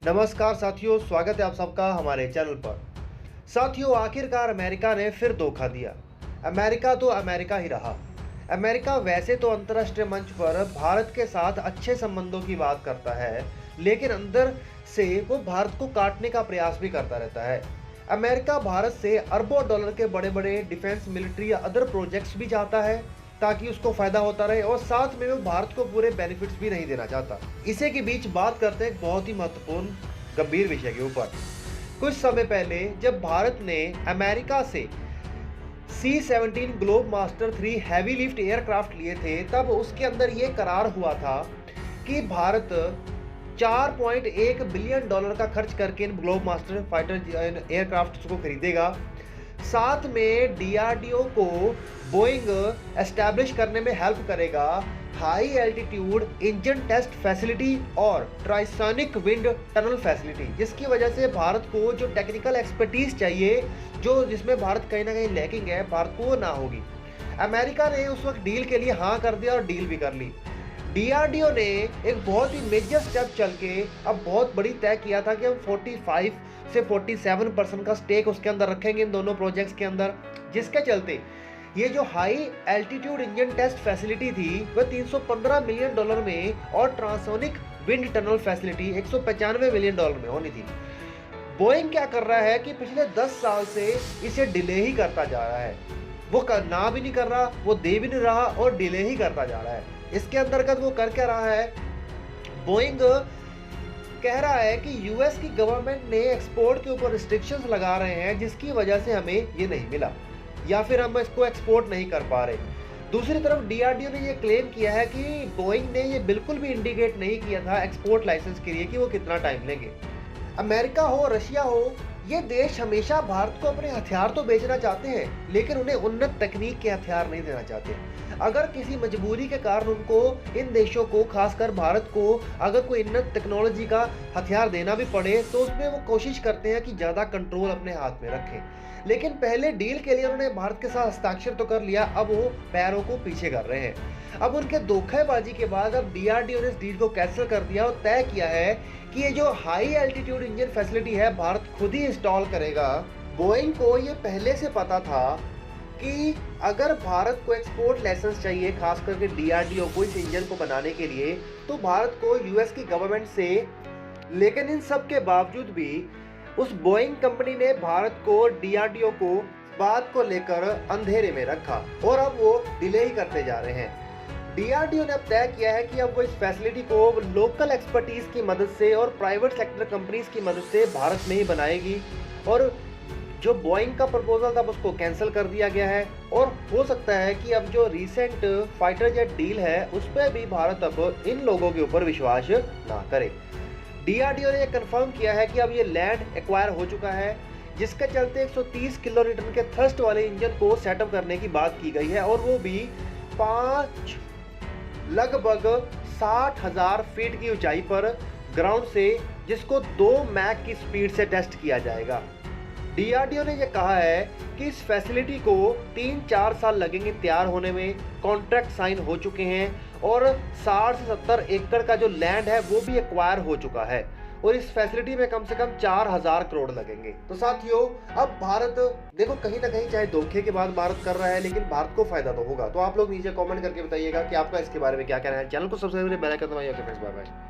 नमस्कार साथियों, स्वागत है आप सबका हमारे चैनल पर। साथियों, आखिरकार अमेरिका ने फिर धोखा दिया। अमेरिका तो अमेरिका ही रहा। अमेरिका वैसे तो अंतर्राष्ट्रीय मंच पर भारत के साथ अच्छे संबंधों की बात करता है, लेकिन अंदर से वो भारत को काटने का प्रयास भी करता रहता है। अमेरिका भारत से अरबों डॉलर के बड़े बड़े डिफेंस, मिलिट्री या अदर प्रोजेक्ट्स भी चाहता है ताकि उसको फायदा होता रहे, और साथ में वो भारत को पूरे बेनिफिट्स भी नहीं देना चाहता। इसी के बीच बात करते हैं एक बहुत ही महत्वपूर्ण गंभीर विषय के ऊपर। कुछ समय पहले जब भारत ने अमेरिका से C-17 globe master 3 heavy lift aircraft लिए थे, तब उसके अंदर ये करार हुआ था कि भारत 4.1 बिलियन डॉलर का खर्च करके इन ग्लोब मास्टर फाइटर एयरक्राफ्ट को खरीदेगा। साथ में DRDO को बोइंग एस्टैब्लिश करने में हेल्प करेगा high altitude engine test facility और ट्राइसोनिक विंड टनल फैसिलिटी, जिसकी वजह से भारत को जो टेक्निकल एक्सपर्टीज चाहिए, जो जिसमें भारत कहीं ना कहीं लैकिंग है, भारत को वो ना होगी। अमेरिका ने उस वक्त डील के लिए हाँ कर दिया और डील भी कर ली। DRDO ने एक बहुत ही मेजर स्टेप चल के अब बहुत बड़ी तय किया था कि हम 45 से 47% का स्टेक उसके अंदर रखेंगे इन दोनों प्रोजेक्ट्स के अंदर, जिसके चलते ये जो high altitude engine test facility थी वह 315 मिलियन डॉलर में और transonic wind tunnel facility 195 million dollar में होनी थी। बोइंग क्या कर रहा है कि पिछले 10 साल से इसे डिले ही करता जा रहा है। वो ना भी नहीं कर रहा, वो दे भी नहीं रहा और डिले ही करता जा रहा है। इसके अंतर्गत वो कर क्या रहा है? बोइंग कह रहा है कि यूएस की गवर्नमेंट ने एक्सपोर्ट के ऊपर रिस्ट्रिक्शंस लगा रहे हैं, जिसकी वजह से हमें ये नहीं मिला या फिर हम इसको एक्सपोर्ट नहीं कर पा रहे। दूसरी तरफ DRDO ने ये क्लेम किया है कि बोइंग ने ये बिल्कुल भी इंडिकेट नहीं किया था एक्सपोर्ट लाइसेंस के लिए कि वो कितना टाइम लेंगे। अमेरिका हो, रशिया हो, ये देश हमेशा भारत को अपने हथियार तो बेचना चाहते हैं, लेकिन उन्हें उन्नत तकनीक के हथियार नहीं देना चाहते। अगर किसी मजबूरी के कारण उनको इन देशों को, खासकर भारत को, अगर कोई उन्नत टेक्नोलॉजी का हथियार देना भी पड़े तो उसमें वो कोशिश करते हैं कि ज़्यादा कंट्रोल अपने हाथ में रखें। लेकिन पहले डील के लिए उन्होंने भारत के साथ हस्ताक्षर तो कर लिया, अब वो पैरों को पीछे कर रहे हैं। अब उनके धोखेबाजी के बाद अब DRDO ने इस डील को कैंसिल कर दिया और तय किया है कि ये जो हाई एल्टीट्यूड इंजन फैसिलिटी है भारत खुद ही इंस्टॉल करेगा। बोइंग को ये पहले से पता था कि अगर भारत को एक्सपोर्ट लाइसेंस चाहिए, खास करके DRDO को इस इंजन को बनाने के लिए, तो भारत को यूएस की गवर्नमेंट से, लेकिन इन सब के बावजूद भी उस बोइंग कंपनी ने भारत को, DRDO को बात को लेकर अंधेरे में रखा और अब वो डिले ही करते जा रहे हैं। DRDO ने अब तय किया है कि अब वो इस फैसिलिटी को लोकल एक्सपर्टीज की मदद से और प्राइवेट सेक्टर कंपनीज की मदद से भारत में ही बनाएगी, और जो बोइंग का प्रपोजल था उसको कैंसिल कर दिया गया है। और हो सकता है कि अब जो रीसेंट फाइटर जेट डील है उस पर भी भारत अब इन लोगों के ऊपर विश्वास ना करे। DRDO ने कंफर्म किया है कि अब ये लैंड एक्वायर हो चुका है, जिसके चलते 130 किलो न्यूटन के थ्रस्ट वाले इंजन को सेटअप करने की बात की गई है, और वो भी लगभग 60,000 फीट की ऊंचाई पर ग्राउंड से, जिसको 2 मैक की स्पीड से टेस्ट किया जाएगा। DRDO ने यह कहा है कि इस फैसिलिटी को 3-4 साल लगेंगे तैयार होने में। कॉन्ट्रैक्ट साइन हो चुके हैं और 60 से 70 एकड़ का जो लैंड है वो भी एक्वायर हो चुका है, और इस फैसिलिटी में कम से कम 4,000 करोड़ लगेंगे। तो साथियों, अब भारत देखो कहीं ना कहीं चाहे धोखे के बाद भारत कर रहा है, लेकिन भारत को फायदा तो होगा। तो आप लोग नीचे कमेंट करके बताइएगा कि आपका इसके बारे में क्या कहना है। चैनल को सब्सक्राइब करें, बेल आइकन दबाइए। Okay friends, bye bye.